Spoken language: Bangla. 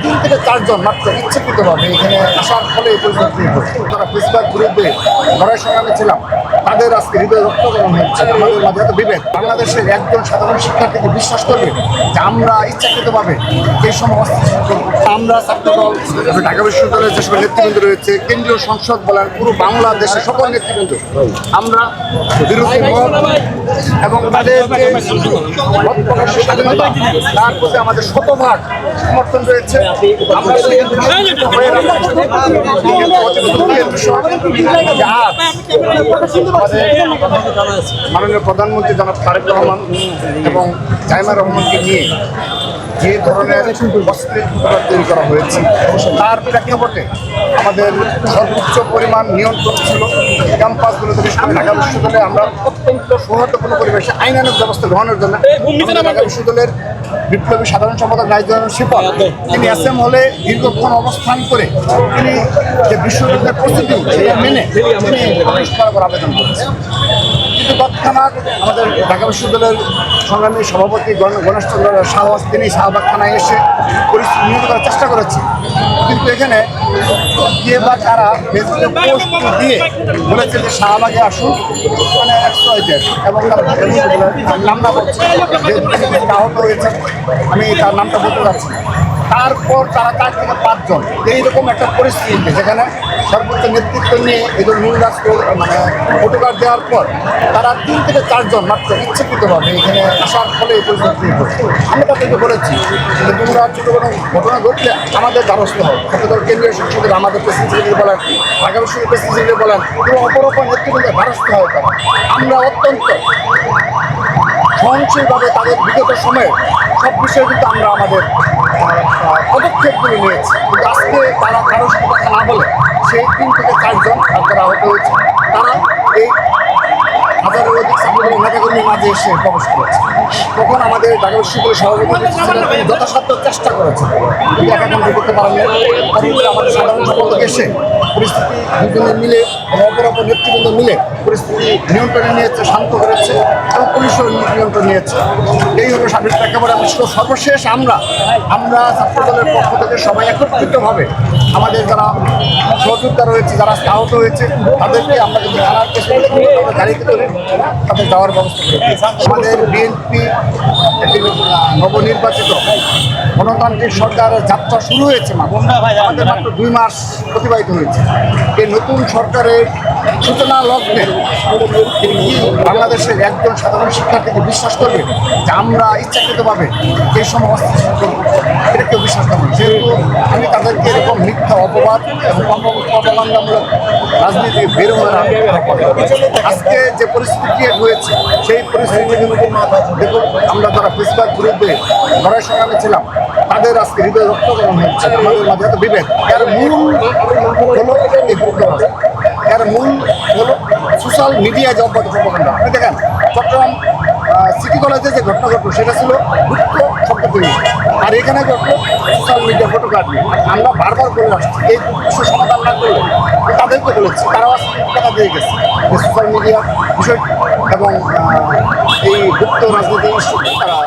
তিন থেকে চারজন মাত্র ইচ্ছাকৃতভাবে এখানে আসার ফলে এই পরিস্থিতি হচ্ছে। তারা প্রেসিডেন্ট বিরুদ্ধে লড়াই সংগ্রামে ছিলাম, তাদের আজকে হৃদয় রক্তকরণ হচ্ছে। আমাদের মাঝে এত বিভেদ। বাংলাদেশের একজন সাধারণ শিক্ষার্থীকে বিশ্বাস করবে যে আমরা ইচ্ছাকৃতভাবে এই সময় অস্থিতিশীল করব। আমরা ছাত্রদল, ঢাকা বিশ্ববিদ্যালয়ের যে সকল নেতৃবৃন্দ রয়েছে, কেন্দ্রীয় সংসদ বলেন, পুরো বাংলাদেশের সকল নেতৃবৃন্দ আমরা বিরোধী মত এবং তাদের স্বাধীনতা তার প্রতি আমাদের শতভাগ সমর্থন রয়েছে। আমরা মাননীয় প্রধানমন্ত্রী জনাব তারেক রহমান এবং জাইমা রহমানকে নিয়ে যে ধরনের অস্থিরতা তৈরি করা হয়েছে তার প্রেক্ষাপটে আমাদের সর্বোচ্চ পরিমাণ নিয়ন্ত্রণ ছিল ক্যাম্পাসগুলোতে। বিশেষ করে ঢাকা বিশ্ববিদ্যালয়ে আমরা অত্যন্ত সৌহার্দ্যপূর্ণ পরিবেশে আইনানুগ ব্যবস্থা গ্রহণের জন্য ঢাকা বিশ্ববিদ্যালয়ের বিপ্লবী সাধারণ সম্পাদক নাইজুল শিপন তিনি এসএম হলে দীর্ঘক্ষণ অবস্থান করে তিনি যে বিশ্ববিদ্যালয়ের প্রস্তুতি সেটা মেনে তিনি প্রবেশ করার আবেদন করেছেন। কিন্তু তৎক্ষণাৎ আমাদের ঢাকা বিশ্ববিদ্যালয়ের সংগ্রামী সভাপতি গণেশ চন্দ্র শাহবাজ তিনি শাহবাগ থানায় এসে পরিস্থিতি নিয়ন্ত্রণ করার চেষ্টা করেছে। কিন্তু এখানে কে বা কারা ফেসবুকে পোস্ট দিয়ে বলেছে যে শাহবাগে আসুন, মানে এক্সপ্লয়েটেড, এবং তারা নাম না বলছে যে আহত হয়েছে, আমি তার নামটা বলতে চাচ্ছি। তারপর তারা 4 থেকে 5 জন এইরকম একটা পরিস্থিতিতে যেখানে সর্বোচ্চ নেতৃত্ব নিয়ে এদের মূল রাষ্ট্র মানে ভোটকার দেওয়ার পর তারা 3 থেকে 4 জন মাত্র ইচ্ছাকৃতভাবে এখানে আসার ফলে এই পরিস্থিতি হচ্ছে। আমি তাদেরকে বলেছি যে তোমরা ছোটো কোনো ঘটনা ঘটলে আমাদের দ্বারস্থ হও। ছাত্রদল কেন্দ্রীয় সংসদের আমাদের প্রেসিডেন্ট সেক্রেটারি বলেন, ঢাকা বিশ্ববিদ্যালয়ের প্রেসিডেন্ট সেক্রেটারি বলেন, এবং অপর নেতৃবৃন্দের দ্বারস্থ হয় তারা। আমরা অত্যন্ত সহনশীলভাবে তাদের বিগত সময়ে সব বিষয়ে কিন্তু আমরা আমাদের পদক্ষেপগুলো নিয়েছি। কিন্তু আজকে তারা কারোর সাথে কথা না বলে সেই 3 থেকে 4 জন তারা আহত হয়েছে। তারা এই হাজারের অধিক ছাত্রদলের নেতাকর্মীর মাঝে এসে প্রবেশ করেছে। তখন আমাদের ঢাকা বিশ্ববিদ্যালয়ের সভাপতি তিনি যথাসাধ্য চেষ্টা করেছেন, কিন্তু একাকান্ত করতে পারেন না। পরবর্তী আমাদের সাধারণ সম্পাদক এসে পরিস্থিতি দুজনে মিলে এবং অপর নেতৃবৃন্দ মিলে পরিস্থিতি নিয়ন্ত্রণে নিয়েছে, শান্ত করেছে এবং পুলিশও নিয়ন্ত্রণ নিয়েছে। এই হলো সার্বিক প্রেক্ষাপটে। সর্বশেষ আমরা ছাত্রদলের পক্ষ থেকে সবাই একত্রিতভাবে আমাদের যারা সহযোগিতা রয়েছে, যারা আহত হয়েছে, তাদেরকে আমরা যদি থানার কেসে গাড়িতে করে তাদের যাওয়ার ব্যবস্থা করি। আমাদের বিএনপি একটি নবনির্বাচিত গণতান্ত্রিক সরকারের যাত্রা শুরু হয়েছে, আমাদের মাত্র 2 মাস অতিবাহিত হয়েছে। এই নতুন সরকারের সূচনা লগ্নে বাংলাদেশের একজন সাধারণ শিক্ষার্থীকে বিশ্বাস করবে যে আমরা ইচ্ছাকৃতভাবে এই সময় অস্থিতিশীল করব, এটা কেউ বিশ্বাস করবে। যেহেতু আমি তাদেরকে এরকম মিথ্যা অপবাদ এবং প্রপাগান্ডামূলক রাজনীতি বের হয়ে আজকে যে পরিস্থিতি ক্রিয়েট হয়েছে সেই পরিস্থিতি কিন্তু দেখুন, আমরা যারা প্রেসিডেন্ট বিরুদ্ধে লড়াই সংগ্রামে ছিলাম তাদের আজকে হৃদয় রক্তকরণ হচ্ছে। আমাদের মাঝে এত বিভেদ। এর মূল হলো এই প্রোগ্রাম, এর মূল হলো সোশ্যাল মিডিয়ায় যে অব্যাহত প্রপাগান্ডা। আপনি দেখেন চট্টগ্রাম সিটি কলেজে যে ঘটনা ঘটলো সেটা ছিল গুপ্ত শব্দ তৈরি, আর এখানে ঘটলো সোশ্যাল মিডিয়া ফটোগ্রাফি। আমরা বারবার বলে আসছি এই বিষয় সমাধান না করলে তাদেরকে বলেছি, তারাও আজকে কথা দিয়ে গেছে যে সোশ্যাল মিডিয়া বিষয় এবং এই গুপ্ত রাজনীতি তারা